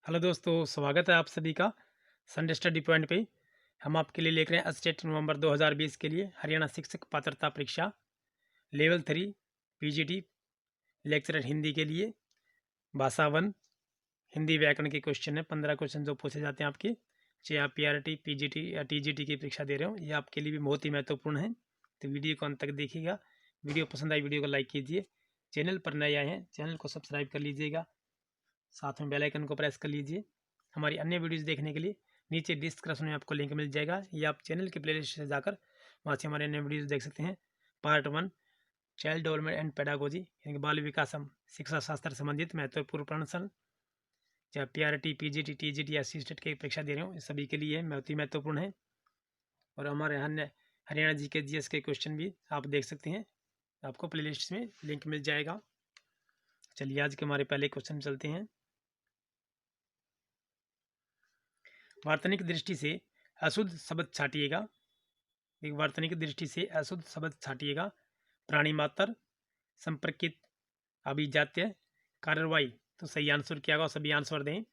Hello दोस्तों, स्वागत है आप सभी का संडे स्टडी पॉइंट पे। हम आपके लिए लेकर हैं स्टेट नवंबर 2020 के लिए हरियाणा शिक्षक पात्रता परीक्षा लेवल 3 पीजीटी लेक्चरर हिंदी के लिए भाषा 1 हिंदी व्याकरण के क्वेश्चन है। 15 क्वेश्चन जो पूछे जाते हैं आपके, चाहे आप पीआरटी पीजीटी या टीजीटी की परीक्षा दे रहे हो, ये आपके लिए भी बहुत ही महत्वपूर्ण है। तो वीडियो को अंत तक देखिएगा। वीडियो पसंद आई वीडियो को लाइक कीजिए। चैनल पर नए आए हैं चैनल को सब्सक्राइब कर लीजिएगा, साथ में बेल आइकन को प्रेस कर लीजिए। हमारी अन्य वीडियोस देखने के लिए नीचे डिस्क्रिप्शन में आपको लिंक मिल जाएगा, या आप चैनल के प्लेलिस्ट से जाकर वहाँ से हमारे अन्य वीडियोस देख सकते हैं। Part 1 child development and pedagogy यानी कि बाल विकास शिक्षा शास्त्र संबंधित महत्वपूर्ण प्रश्न, चाहे पीआरटी पीजीटी टीजीटी या सीटेट की परीक्षा दे रहे हो, सभी के लिए बहुत ही महत्वपूर्ण है। और हमारे अन्य हरियाणा जीके जीएस के क्वेश्चन भी आप देख सकते हैं, आपको प्लेलिस्ट में लिंक मिल जाएगा। चलिए आज के हमारे पहले क्वेश्चन चलते हैं। वार्तनिक दृष्टि से अशुद्ध शब्द छाटिएगा। एक वार्तनिक दृष्टि से अशुद्ध शब्द छाटिएगा। प्राणी मात्र, संपर्कित, अभिजात्य, कार्रवाई। तो सही आंसर क्या होगा, सभी आंसर दें।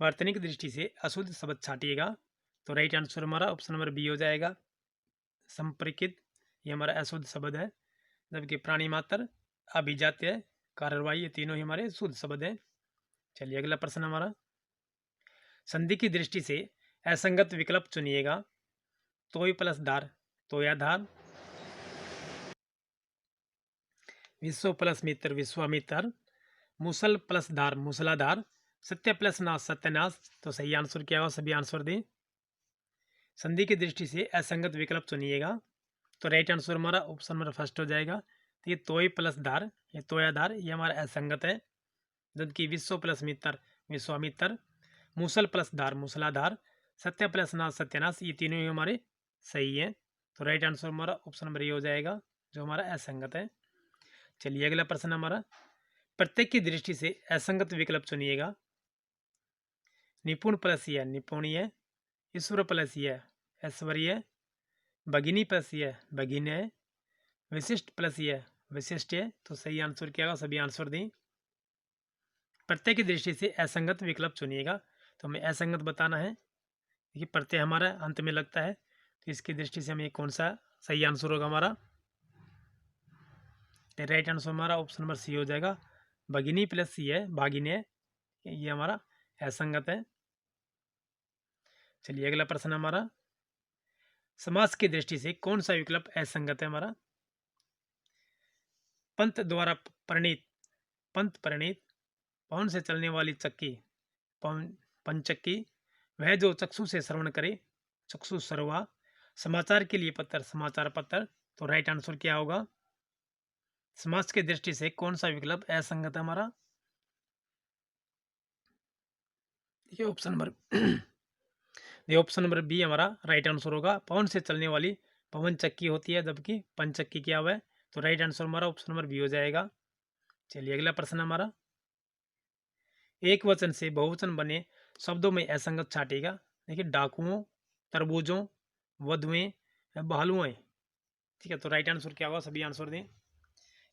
वार्तनिक दृष्टि से अशुद्ध शब्द छाटिएगा, तो राइट आंसर हमारा ऑप्शन नंबर बी हो जाएगा। संपर्कित ये हमारा अशुद्ध शब्द है, जबकि प्राणी मात्र, अभिजात्य, कार्रवाई ये तीनों ही हमारे शुद्ध शब्द हैं। चलिए अगला प्रश्न हमारा, संधि की दृष्टि से असंगत विकल्प चुनिएगा। तोय प्लस धार, तोयाधार। विश्व प्लस मित्र, विश्वामित्र। मुसल प्लस धार, मूसलाधार। सत्य प्लस नाश, सत्यानाश। तो सही आंसर क्या होगा, सभी आंसर दें। संधि की दृष्टि से असंगत विकल्प चुनिएगा, तो राइट आंसर हमारा ऑप्शन नंबर फर्स्ट हो जाएगा। तो ये तोय प्लस धार, ये तोयाधार ये हमारा असंगत है, जबकि विश्व प्लस मित्र, विश्वामित्र। मूसल प्लस धार, मूसलाधार। सत्य प्लस नाश, सत्यानाश ये तीनों ही हमारे सही हैं। तो राइट आंसर हमारा ऑप्शन नंबर ए हो जाएगा, जो हमारा असंगत है। चलिए अगला प्रश्न हमारा, प्रत्येक की दृष्टि से असंगत विकल्प चुनिएगा। निपुण प्लस यह, निपुणीय। ईश्वर प्लस यह, ऐश्वर्य। भगिनी प्लस यह, भगिन्य। विशिष्ट प्लस यह, विशिष्ट। तो सही आंसर क्या होगा, सभी आंसर दें। प्रत्यय की दृष्टि से असंगत विकल्प चुनिएगा, तो हमें असंगत बताना है। देखिए प्रत्यय हमारा अंत में लगता है, तो इसकी दृष्टि से हमें कौन सा सही आंसर होगा हमारा। राइट आंसर हमारा ऑप्शन नंबर सी हो जाएगा। भगिनी प्लस सी है, भागिन्य, ये हमारा असंगत है। चलिए अगला प्रश्न हमारा, समास की दृष्टि से कौन सा विकल्प असंगत है हमारा। पंत द्वारा प्रणीत, पंत प्रणीत। पवन से चलने वाली चक्की, पवन पंचक्की। वह जो चक्षु से श्रवण करे, चक्षु सर्वा। समाचार के लिए पत्र, समाचार पत्र। तो राइट आंसर क्या होगा, समास की दृष्टि से कौन सा विकल्प असंगत है हमारा। ये ऑप्शन नंबर ये ऑप्शन नंबर बी हमारा राइट आंसर होगा। पवन से चलने वाली पवन चक्की होती है, जबकि पंचक्की क्या हुआ है। तो राइट आंसर हमारा ऑप्शन नंबर बी हो जाएगा। चलिए अगला प्रश्न हमारा, एक वचन से बहुवचन बने शब्दों में असंगत छाटेगा। देखिए डाकुओं, तरबूजों, वधुएं, भालुएं। ठीक है, तो राइट आंसर क्या होगा, सभी आंसर दें।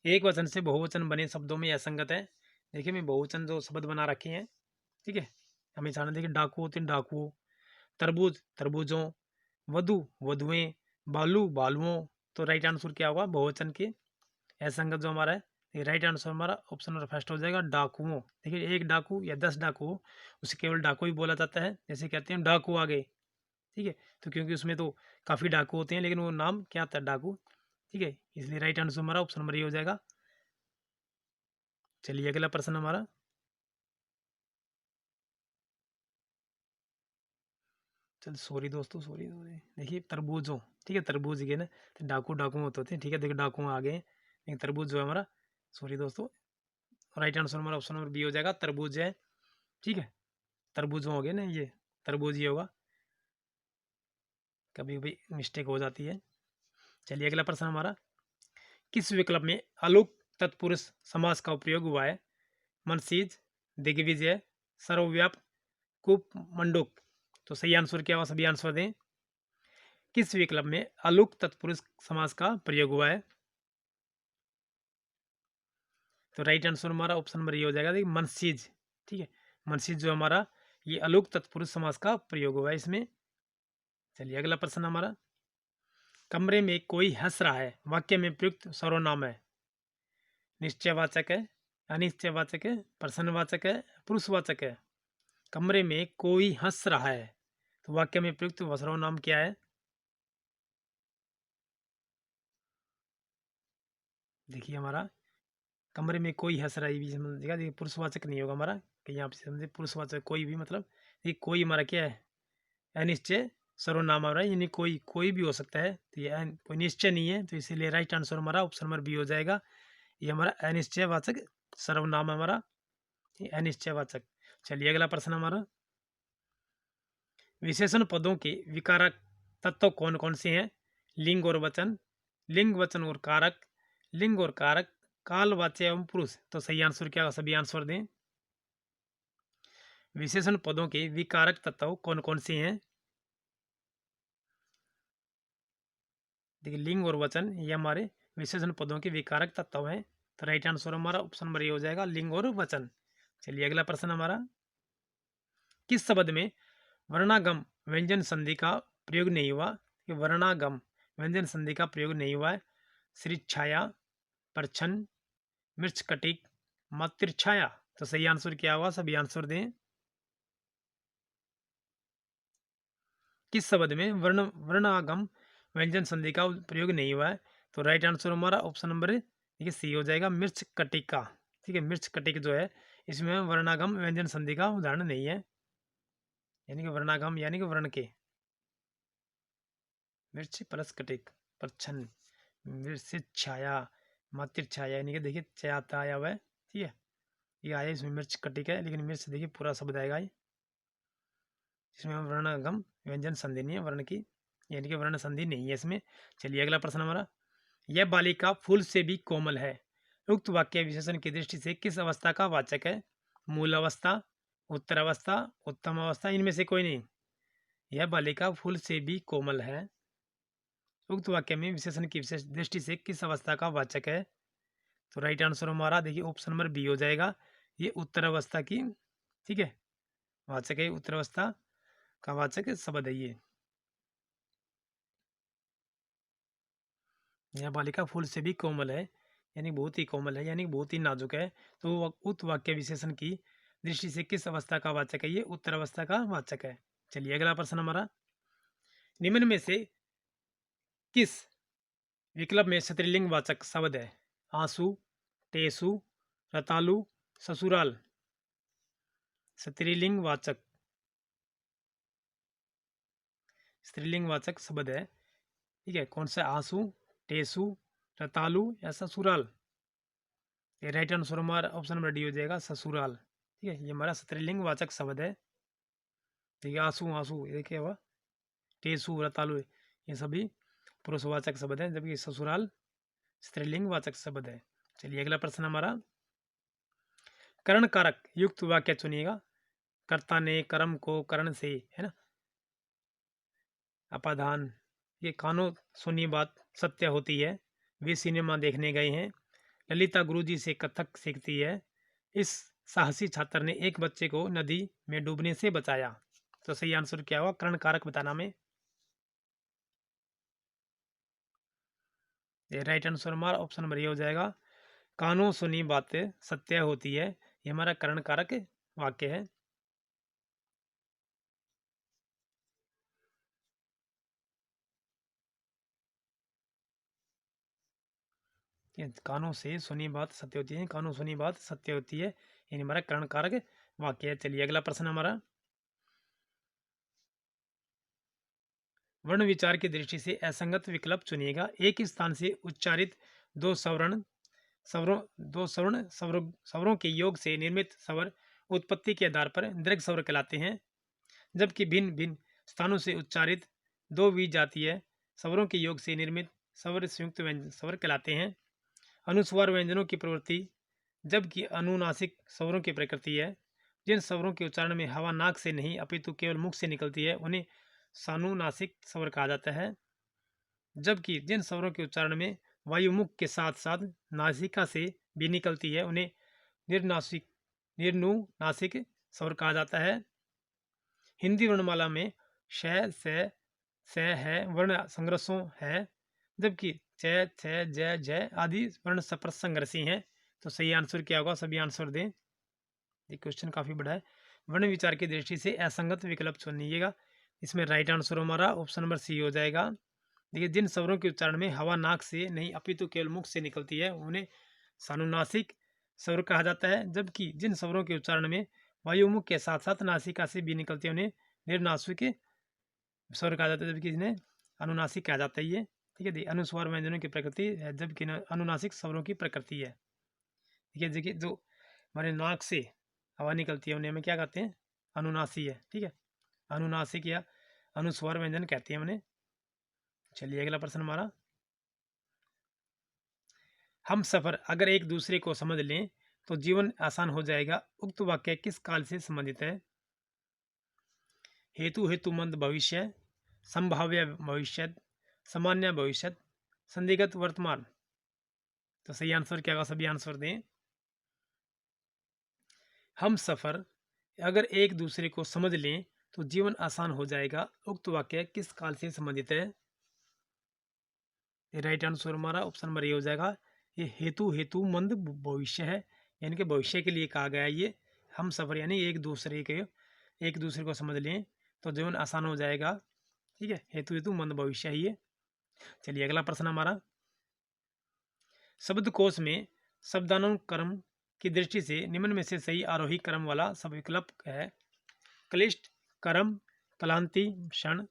एक वचन से बहुवचन बने शब्दों में असंगत है। देखिए मैं बहुवचन जो शब्द बना रखे हैं, ठीक है, हमें छाना। देखिए डाकू होते हैं, डाकुओं। तरबूज, तरबूजों। वधु, वधुएं। बालू, बालुओं। तो राइट आंसर क्या होगा, बहुवचन के असंगत जो हमारा है। राइट आंसर हमारा ऑप्शन नंबर फर्स्ट हो जाएगा, डाकुओं। देखिए एक डाकू या 10 डाकू, उसे केवल डाकू ही बोला जाता है। जैसे कहते हैं डाकू आ गए, ठीक है, तो क्योंकि उसमें तो काफ़ी डाकू होते हैं, लेकिन वो नाम क्या आता है, डाकू। ठीक है, इसलिए राइट आंसर हमारा ऑप्शन नंबर ये हो जाएगा। चलिए अगला प्रश्न हमारा, चल सॉरी दोस्तों, सॉरी सॉरी। देखिए तरबूजों, ठीक है, तरबूज के ना, तो डाकू डाकू होते हैं, ठीक है। देखिए डाकू आ गए, लेकिन तरबूज जो है हमारा, सॉरी दोस्तों, राइट आंसर हमारा ऑप्शन नंबर बी हो जाएगा, तरबूज है। ठीक है, तरबूजों हो गए ना, ये तरबूज ही होगा, कभी कभी मिस्टेक हो जाती है। चलिए अगला प्रश्न हमारा, किस विकल्प में अलुक तत्पुरुष समास का उपयोग हुआ है। मनसीज, दिग्विजय, सर्वव्याप, कुप मंडूक। तो सही आंसर क्या हुआ, सभी आंसर दें। किस विकल्प में अलुक तत्पुरुष समास का प्रयोग हुआ है। तो राइट आंसर हमारा ऑप्शन नंबर ये हो जाएगा, देखिए मनसीज। ठीक है, मनसी जो हमारा ये अलुक तत्पुरुष समास का प्रयोग हुआ है इसमें। चलिए अगला प्रश्न हमारा, कमरे में कोई हंस रहा है, वाक्य में प्रयुक्त सर्वनाम है। निश्चयवाचक है, अनिश्चयवाचक है, प्रश्नवाचक है, पुरुषवाचक है। कमरे में कोई हंस रहा है, तो वाक्य में प्रयुक्त सर्वनाम क्या है? देखिए हमारा कमरे में कोई हंस रहा है, ये भी समझिएगा, देखिए पुरुषवाचक नहीं होगा हमारा, कि यहाँ पे समझे पुरुषवाचक कोई भी, मतलब ये कोई हमारा क्या है? अनिश्चय सर्वनाम आ रहा है, यानी कोई भी हो सकता है, तो ये कोई निश्चय नहीं है, तो इसीलिए राइट आंसर हमारा ऑप्शन नंबर बी हो जाएगा। ये हमारा अनिश्चयवाचक सर्वनाम है हमारा, ये अनिश्चयवाचक। चलिए अगला प्रश्न हमारा, विशेषण पदों के विकारक तत्व कौन कौन से हैं? लिंग और वचन, लिंग वचन और कारक, लिंग और कारक, कालवाच्य एवं पुरुष। तो सही आंसर क्या होगा? सभी आंसर दें। विशेषण पदों के विकारक तत्व कौन कौन से हैं? देखिए लिंग और वचन ये हमारे विशेषण पदों के विकारक तत्व हैं, तो राइट आंसर हमारा ऑप्शन नंबर ए हो जाएगा, लिंग और वचन। चलिए अगला प्रश्न हमारा, किस शब्द में वर्णागम व्यंजन संधि का प्रयोग नहीं हुआ? कि वर्णागम व्यंजन संधि का प्रयोग नहीं हुआ है। श्री छाया, परछन, मिर्च कटिक, मातृछाया। तो सही आंसर क्या हुआ? सभी आंसर दें। किस शब्द में वर्णागम व्यंजन संधि का प्रयोग नहीं हुआ है? तो राइट आंसर हमारा ऑप्शन नंबर देखिए सी हो जाएगा, मिर्च कटिका। ठीक है, मिर्च कटिक जो है इसमें वर्णागम व्यंजन संधि का उदाहरण नहीं है, यानी कि वर्णागम यानी कि वर्ण के। मिर्च प्लस कटिक, परछन, मिर्च छाया, मातृ छाया, यानी कि देखिए छाया आया हुआ है। ठीक है, ये आया इसमें मिर्च कटिक है, लेकिन मिर्च देखिए पूरा शब्द आएगा ये, इसमें वर्णागम व्यंजन संधि नहीं है वर्ण की, यानी कि वर्ण संधि नहीं है इसमें। चलिए अगला प्रश्न हमारा, यह बालिका फूल से भी कोमल है, उक्त वाक्य विशेषण की दृष्टि से किस अवस्था का वाचक है? मूल अवस्था, उत्तर अवस्था, उत्तम अवस्था, इनमें से कोई नहीं। यह बालिका फूल से भी कोमल है, उक्त वाक्य में विशेषण की विशेष दृष्टि से किस अवस्था का वाचक है? तो राइट आंसर हमारा देखिए ऑप्शन नंबर बी हो जाएगा, ये उत्तर अवस्था की, ठीक है, वाचक है, उत्तर अवस्था का वाचक शब्द है ये। यह बालिका फूल से भी कोमल है, यानी बहुत ही कोमल है, यानी बहुत ही नाजुक है, तो उक्त वाक्य विशेषण की दृष्टि से किस अवस्था का वाचक है? ये उत्तर अवस्था का वाचक है। चलिए अगला प्रश्न हमारा, निम्न में से किस विकल्प में स्त्रीलिंग वाचक शब्द है? आंसू, टेसु, रतालू, ससुराल। स्त्रीलिंग वाचक, स्त्रीलिंग वाचक शब्द है, ठीक है, कौन सा? आंसू, टेसु, रतालू या ससुराल। ये राइट आंसर हमारा ऑप्शन नंबर डी हो जाएगा, ससुराल। ठीक है, ये हमारा स्त्रीलिंग वाचक शब्द है। ठीक है, आंसू, आंसू ये देखिए हुआ, टेसु, रतालू ये सभी पुरुषवाचक शब्द हैं, जबकि ससुराल स्त्रीलिंग वाचक शब्द है। चलिए अगला प्रश्न हमारा, कर्ण कारक युक्त वाक्य चुनिएगा। कर्ता ने कर्म को कर्ण से, है ना, अपादान, ये कानों सुनी बात सत्य होती है, वे सिनेमा देखने गए हैं, ललिता गुरुजी से कथक सीखती है, इस साहसी छात्र ने एक बच्चे को नदी में डूबने से बचाया। तो सही आंसर क्या हुआ? कर्ण कारक बताना में। ये राइट आंसर हमारा ऑप्शन नंबर ये हो जाएगा, कानों सुनी बातें सत्य होती है, ये हमारा कर्ण कारक वाक्य है। कानों से सुनी बात सत्य होती है, कानों सुनी बात सत्य होती है, ये हमारा कर्ण कारक वाक्य है। चलिए अगला प्रश्न हमारा, वर्ण विचार की दृष्टि से असंगत विकल्प चुनिएगा। एक स्थान से उच्चारित दो सवर्ण स्वरों दो सवर्ण स्वरों के योग से निर्मित स्वर उत्पत्ति के आधार पर दीर्घ स्वर कहलाते हैं, जबकि भिन्न भिन्न स्थानों से उच्चारित दो विजातीय स्वरों के योग से निर्मित स्वर संयुक्त व्यंजन स्वर कहलाते हैं। अनुस्वार व्यंजनों की प्रवृत्ति, जबकि अनुनासिक स्वरों की प्रकृति है। जिन स्वरों के उच्चारण में हवा नाक से नहीं अपितु केवल मुख से निकलती है उन्हें सानुनासिक स्वर कहा जाता है, जबकि जिन स्वरों के उच्चारण में वायु मुख के साथ साथ नासिका से भी निकलती है उन्हें निर्नासिक निर्नुनासिक स्वर कहा जाता है। हिंदी वर्णमाला में श है वर्ण संग्रसों है, जबकि च छ ज झ आदि वर्ण सप्रस संग्रसी हैं। तो सही आंसर क्या होगा? सभी आंसर दें। ये क्वेश्चन काफ़ी बड़ा है। वर्ण विचार की दृष्टि से असंगत विकल्प चुनिएगा। इसमें राइट आंसर हमारा ऑप्शन नंबर सी हो जाएगा। देखिए, जिन स्वरों के उच्चारण में हवा नाक से नहीं अपितु केवल मुख से निकलती है उन्हें सानुनासिक स्वर कहा जाता है, जबकि जिन स्वरों के उच्चारण में वायु मुख के साथ साथ नासिका से भी निकलती है उन्हें निर्नासिक स्वर कहा जाता है, जबकि इन्हें अनुनासिक कहा जाता है। ये ठीक है। अनुस्वार व्यंजनों की प्रकृति है, जबकि अनुनासिक स्वरों की प्रकृति है। ठीक है। देखिए, जो हमारे नाक से हवा निकलती है उन्हें हमें क्या कहते हैं? अनुनासी है। ठीक है, अनुनासिक या अनुस्वार व्यंजन कहते हैं उन्हें। चलिए अगला प्रश्न हमारा, हम सफर अगर एक दूसरे को समझ लें तो जीवन आसान हो जाएगा, उक्त वाक्य किस काल से संबंधित है? हेतु हेतुमंद भविष्य, संभाव्य भविष्य, सामान्य भविष्य, संदिग्ध वर्तमान। तो सही आंसर क्या होगा? सभी आंसर दें। हम सफर अगर एक दूसरे को समझ लें तो जीवन आसान हो जाएगा, उक्त वाक्य किस काल से संबंधित है? राइट आंसर हमारा ऑप्शन नंबर ए हो जाएगा। ये हेतु हेतुमंद भविष्य है, यानी कि भविष्य के लिए कहा गया है। ये हम सफर यानी एक दूसरे को समझ लें तो जीवन आसान हो जाएगा। ठीक है, हेतु हेतुमंद भविष्य है ये। चलिए अगला प्रश्न हमारा, शब्दकोश में शब्दानुक्रम की दृष्टि से निम्न में से सही आरोही क्रम वाला सब विकल्प है? क्लिष्ट, क्रम, क्लांति, क्षण,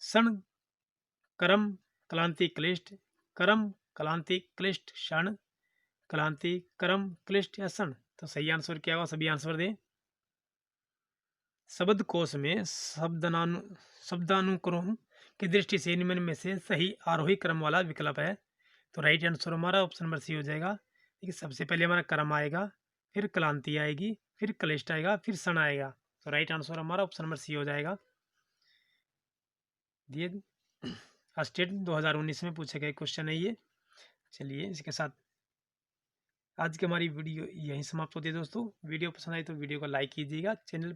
क्षण, क्रम, क्लांति, क्लिष्ट, क्रम, क्लांति, क्लिष्ट, क्षण, क्लांति, क्रम, क्लिष्ट या क्षण। तो सही आंसर क्या होगा? सभी आंसर दें। शब्दकोश में शब्दानुक्रम की दृष्टि से निम्न में से सही आरोही क्रम वाला विकल्प है। तो राइट आंसर हमारा ऑप्शन नंबर सी हो जाएगा। देखिए, सबसे पहले हमारा क्रम आएगा, फिर क्लांति आएगी, फिर क्लिष्ट आएगा, फिर क्षण आएगा। तो राइट आंसर हमारा ऑप्शन नंबर सी हो जाएगा। दिए स्टेट 2019 में पूछे गए क्वेश्चन है ये। चलिए इसके साथ आज की हमारी वीडियो यहीं समाप्त होती है दोस्तों। वीडियो पसंद आई तो वीडियो को लाइक कीजिएगा, चैनल